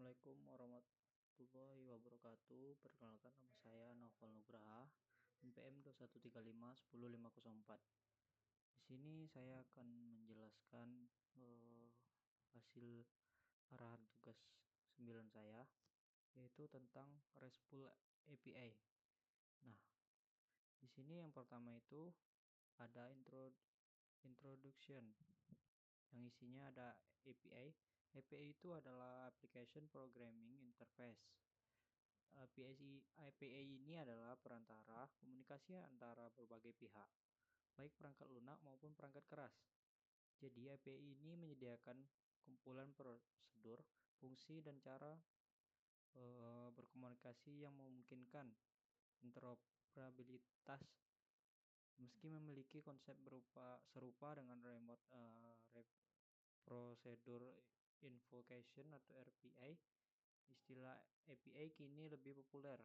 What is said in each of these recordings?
Assalamualaikum warahmatullahi wabarakatuh. Perkenalkan, nama saya Novel Nugraha, NPM 213510504. Di sini saya akan menjelaskan hasil arahan tugas 9 saya, yaitu tentang RESTful API. Nah, di sini yang pertama itu ada introduction, yang isinya ada API. API itu adalah Application Programming Interface. API ini adalah perantara komunikasi antara berbagai pihak, baik perangkat lunak maupun perangkat keras. Jadi API ini menyediakan kumpulan prosedur, fungsi, dan cara berkomunikasi yang memungkinkan interoperabilitas, meski memiliki konsep serupa dengan remote procedure invocation atau RPA. Istilah API kini lebih populer.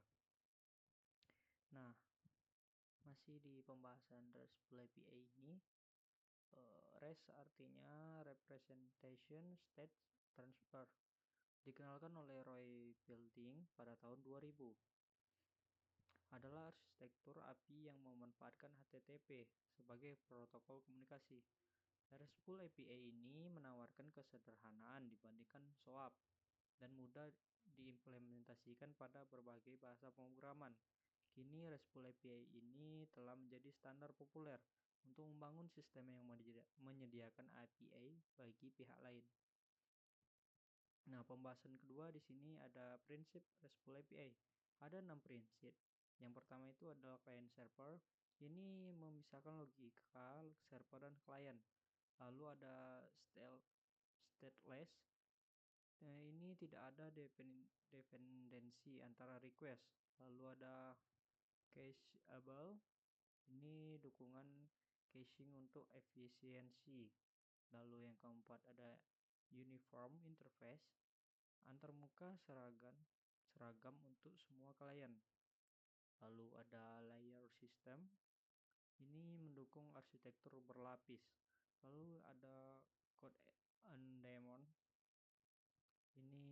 Nah, masih di pembahasan RESTful API ini, REST artinya Representation State Transfer, dikenalkan oleh Roy Fielding pada tahun 2000. Adalah arsitektur API yang memanfaatkan HTTP sebagai protokol komunikasi. RESTful API ini menawarkan kesederhanaan dibandingkan SOAP dan mudah diimplementasikan pada berbagai bahasa pemrograman. Kini RESTful API ini telah menjadi standar populer untuk membangun sistem yang menyediakan API bagi pihak lain. Nah, pembahasan kedua di sini ada prinsip RESTful API. Ada 6 prinsip. Yang pertama itu adalah client server. Ini memisahkan logika server dan klien. Lalu ada stateless. Nah, ini tidak ada dependensi antara request. Lalu ada cacheable. Ini dukungan caching untuk efisiensi. Lalu yang keempat ada uniform interface, antarmuka seragam untuk semua klien. Lalu ada layer system, ini mendukung arsitektur berlapis. Lalu ada code daemon, ini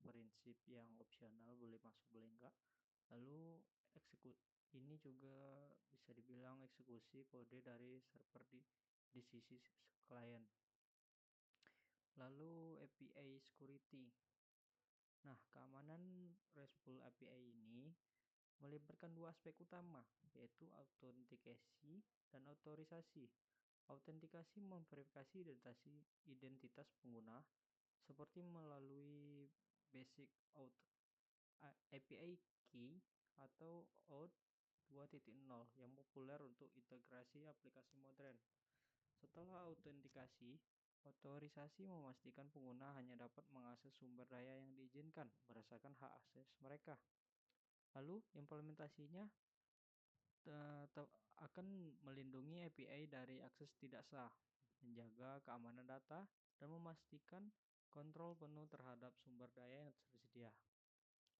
prinsip yang opsional, boleh masuk boleh enggak. Lalu ini juga bisa dibilang eksekusi kode dari server di sisi klien. Lalu API security. Nah, keamanan RESTful API ini melibatkan dua aspek utama, yaitu autentikasi dan otorisasi. Autentikasi memverifikasi identitas pengguna seperti melalui basic API key atau OAuth 2.0 yang populer untuk integrasi aplikasi modern. Setelah autentikasi, otorisasi memastikan pengguna hanya dapat mengakses sumber daya yang diizinkan berdasarkan hak akses mereka. Lalu implementasinya akan melindungi API dari akses tidak sah, menjaga keamanan data, dan memastikan kontrol penuh terhadap sumber daya yang tersedia.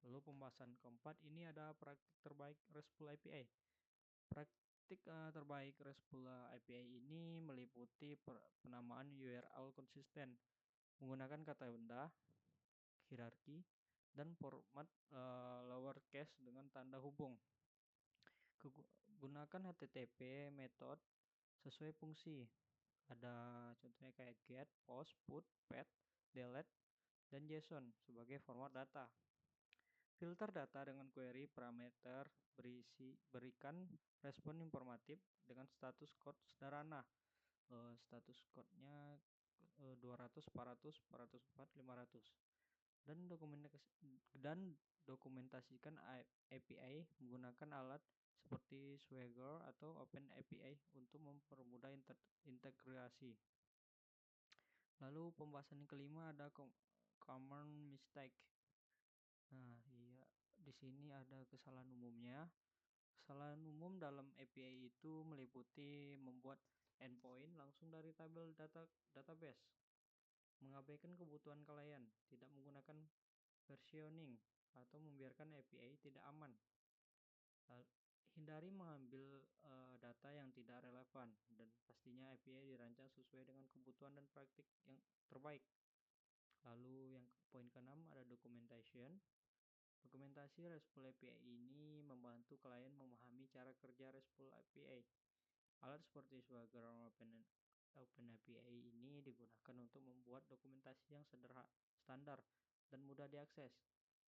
Lalu pembahasan keempat ini ada praktik terbaik RESTful API. Praktik terbaik RESTful API ini meliputi penamaan URL konsisten, menggunakan kata benda, hierarki, dan format lowercase dengan tanda hubung. Gunakan HTTP method sesuai fungsi. Ada contohnya kayak get, post, put, pet, delete, dan JSON sebagai format data. Filter data dengan query parameter berikan respon informatif dengan status code sederhana. Status code-nya 200, 400, 404, 500. Dan dokumentasikan API menggunakan alat seperti Swagger atau OpenAPI untuk mempermudah integrasi. Lalu pembahasan yang kelima ada common mistake. Nah, iya, di sini ada kesalahan umumnya. Kesalahan umum dalam API itu meliputi membuat endpoint langsung dari tabel database, mengabaikan kebutuhan klien, tidak menggunakan versioning, atau membiarkan API tidak aman. Hindari mengambil data yang tidak relevan, dan pastinya API dirancang sesuai dengan kebutuhan dan praktik yang terbaik. Lalu yang poin ke-6 keenam ada documentation. Dokumentasi RESTful API ini membantu klien memahami cara kerja RESTful API. Alat seperti Swagger OpenAPI ini digunakan untuk membuat dokumentasi yang standar dan mudah diakses.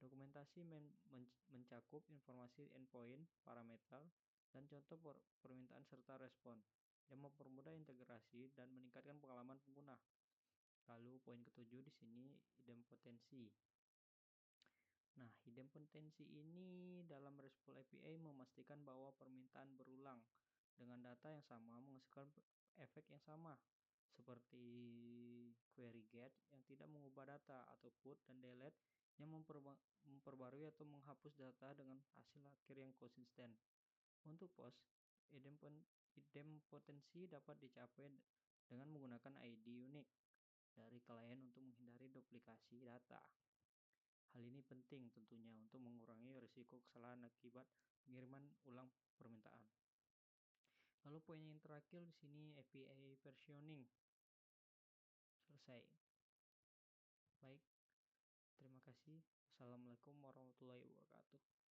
Dokumentasi mencakup informasi endpoint, parameter, dan contoh permintaan serta respon yang mempermudah integrasi dan meningkatkan pengalaman pengguna. Lalu poin ketujuh di sini idempotensi. Nah, idempotensi ini dalam RESTful API memastikan bahwa permintaan berulang dengan data yang sama menghasilkan efek yang sama, seperti query get yang tidak mengubah data atau put dan delete yang memperbarui atau menghapus data dengan hasil akhir yang konsisten. Untuk post, idempotensi dapat dicapai dengan menggunakan ID unik dari klien untuk menghindari duplikasi data. Hal ini penting tentunya untuk mengurangi risiko kesalahan akibat pengiriman ulang permintaan. Lalu poin yang terakhir di sini API versioning. Selesai. Baik, terima kasih. Assalamualaikum warahmatullahi wabarakatuh.